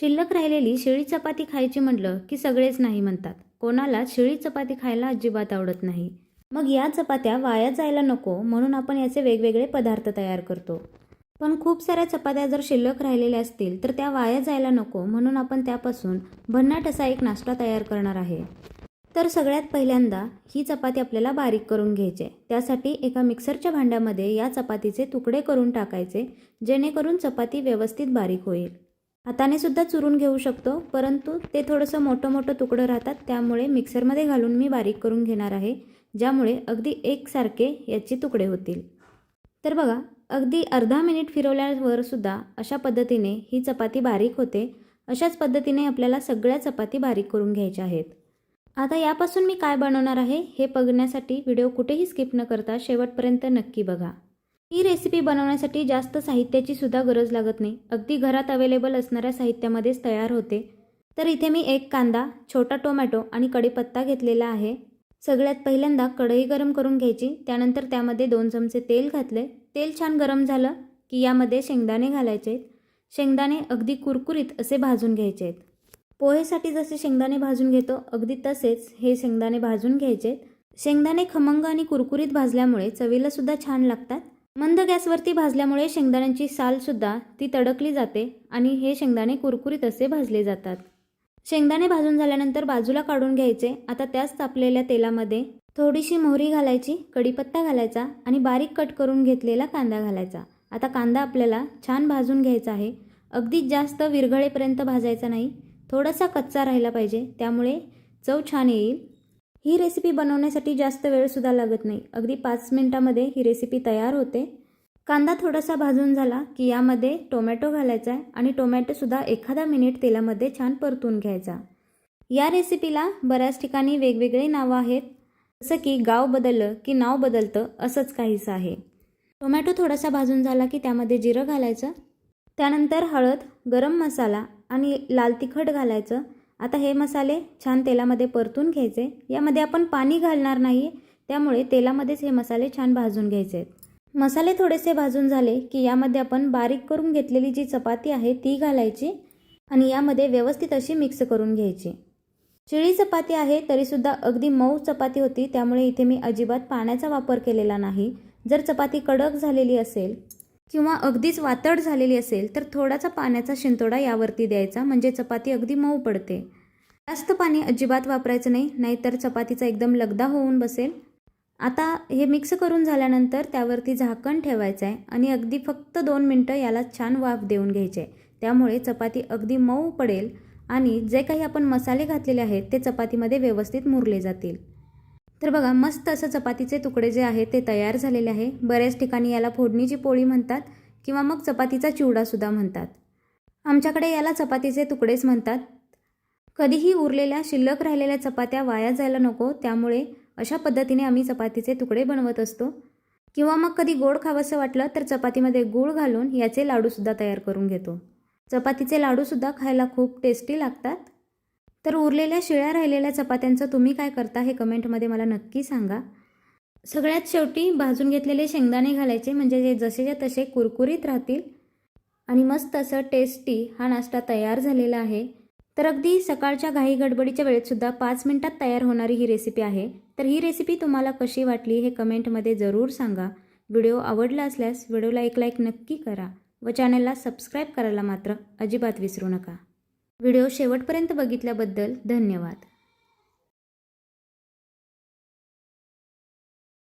शिल्लक राहिलेली शिळी चपाती खायची म्हटलं की सगळेच नाही म्हणतात. कोणाला शिळी चपाती खायला अजिबात आवडत नाही. मग या चपात्या वाया जायला नको म्हणून आपण याचे वेगवेगळे पदार्थ तयार करतो. पण खूप साऱ्या चपात्या जर शिल्लक राहिलेल्या असतील तर त्या वाया जायला नको म्हणून आपण त्यापासून भन्नाट असा एक नाश्ता तयार करणार आहे. तर सगळ्यात पहिल्यांदा ही चपाती आपल्याला बारीक करून घ्यायची आहे. त्यासाठी एका मिक्सरच्या भांड्यामध्ये या चपातीचे तुकडे करून टाकायचे, जेणेकरून चपाती व्यवस्थित बारीक होईल. हाताने सुद्धा चुरून घेऊ शकतो, परंतु ते थोडंसं मोठं तुकडं राहतात, त्यामुळे मिक्सरमध्ये घालून मी बारीक करून घेणार आहे, ज्यामुळे अगदी एकसारखे याचे तुकडे होतील. तर बघा, अगदी अर्धा मिनिट फिरवल्यावर सुद्धा अशा पद्धतीने ही चपाती बारीक होते. अशाच पद्धतीने आपल्याला सगळ्या चपाती बारीक करून घ्यायच्या आहेत. आता यापासून मी काय बनवणार आहे हे बघण्यासाठी व्हिडिओ कुठेही स्किप न करता शेवटपर्यंत नक्की बघा. ही रेसिपी बनवण्यासाठी जास्त साहित्याची सुद्धा गरज लागत नाही. अगदी घरात अवेलेबल असणाऱ्या साहित्यामध्येच तयार होते. तर इथे मी एक कांदा, छोटा टोमॅटो आणि कढीपत्ता घेतलेला आहे. सगळ्यात पहिल्यांदा कढई गरम करून घ्यायची. त्यानंतर त्यामध्ये 2 चमचे तेल घातले. तेल छान गरम झालं की यामध्ये शेंगदाणे घालायचे आहेत. शेंगदाणे अगदी कुरकुरीत असे भाजून घ्यायचे आहेत. पोहेसाठी जसे शेंगदाणे भाजून घेतो अगदी तसेच हे शेंगदाणे भाजून घ्यायचे. शेंगदाणे खमंग आणि कुरकुरीत भाजल्यामुळे चवीला सुद्धा छान लागतात. मंद गॅसवरती भाजल्यामुळे शेंगदाण्यांची सालसुद्धा ती तडकली जाते आणि हे शेंगदाणे कुरकुरीत असे भाजले जातात. शेंगदाणे भाजून झाल्यानंतर बाजूला काढून घ्यायचे. आता त्याच तापलेल्या तेलामध्ये थोडीशी मोहरी घालायची, कढीपत्ता घालायचा आणि बारीक कट करून घेतलेला कांदा घालायचा. आता कांदा आपल्याला छान भाजून घ्यायचा आहे. अगदी जास्त विरघळेपर्यंत भाजायचा नाही, थोडासा कच्चा राहिला पाहिजे, त्यामुळे चव छान येईल. ही रेसिपी बनवण्यासाठी जास्त वेळसुद्धा लागत नाही. अगदी 5 मिनिटामध्ये ही रेसिपी तयार होते. कांदा थोडासा भाजून झाला की यामध्ये टोमॅटो घालायचा आहे आणि टोमॅटोसुद्धा एखादा मिनिट तेलामध्ये छान परतून घ्यायचा. या रेसिपीला बऱ्याच ठिकाणी वेगवेगळे नावं आहेत, जसं की गाव बदललं की नाव बदलतं असंच काहीसं आहे. टोमॅटो थोडासा भाजून झाला की त्यामध्ये जिरं घालायचं. त्यानंतर हळद, गरम मसाला आणि लाल तिखट घालायचं. आता हे मसाले छान तेलामध्ये परतून घ्यायचे. यामध्ये आपण पाणी घालणार नाही, त्यामुळे तेलामध्येच हे मसाले छान भाजून घ्यायचे. मसाले थोडेसे भाजून झाले की यामध्ये आपण बारीक करून घेतलेली जी चपाती आहे ती घालायची आणि यामध्ये व्यवस्थित अशी मिक्स करून घ्यायची. शिळी चपाती आहे तरीसुद्धा अगदी मऊ चपाती होती, त्यामुळे इथे मी अजिबात पाण्याचा वापर केलेला नाही. जर चपाती कडक झालेली असेल किंवा अगदीच वातड झालेली असेल तर थोडासा पाण्याचा शिंतोडा यावरती द्यायचा, म्हणजे चपाती अगदी मऊ पडते. जास्त पाणी अजिबात वापरायचं नाही, नाहीतर चपातीचा एकदम लगदा होऊन बसेल. आता हे मिक्स करून झाल्यानंतर त्यावरती झाकण ठेवायचं आहे आणि अगदी फक्त 2 मिनटं याला छान वाफ देऊन घ्यायचे. त्यामुळे चपाती अगदी मऊ पडेल आणि जे काही आपण मसाले घातलेले आहेत ते चपातीमध्ये व्यवस्थित मुरले जातील. तर बघा, मस्त असं चपातीचे तुकडे जे आहेत ते तयार झालेले आहे. बऱ्याच ठिकाणी याला फोडणीची पोळी म्हणतात किंवा मग चपातीचा चिवडासुद्धा म्हणतात. आमच्याकडे याला चपातीचे तुकडेच म्हणतात. कधीही उरलेल्या शिल्लक राहिलेल्या चपात्या वाया जायला नको, त्यामुळे अशा पद्धतीने आम्ही चपातीचे तुकडे बनवत असतो. किंवा मग कधी गोड खावंसं वाटलं तर चपातीमध्ये गूळ घालून याचे लाडूसुद्धा तयार करून घेतो. चपातीचे लाडूसुद्धा खायला खूप टेस्टी लागतात. तर उरलेल्या शिळ्या राहिलेल्या चपात्यांचं तुम्ही काय करता हे कमेंटमध्ये मला नक्की सांगा. सगळ्यात शेवटी भाजून घेतलेले शेंगदाणे घालायचे, म्हणजे जे जसेच्या तसे कुरकुरीत राहतील आणि मस्त असं टेस्टी हा नाश्ता तयार झालेला आहे. तर अगदी सकाळच्या घाई गडबडीच्या वेळेतसुद्धा 5 मिनिटात तयार होणारी ही रेसिपी आहे. तर ही रेसिपी तुम्हाला कशी वाटली हे कमेंटमध्ये जरूर सांगा. व्हिडिओ आवडला असल्यास व्हिडिओला एक लाईक नक्की करा व चॅनलला सबस्क्राईब करायला मात्र अजिबात विसरू नका. व्हिडिओ शेवटपर्यंत बघितल्याबद्दल धन्यवाद.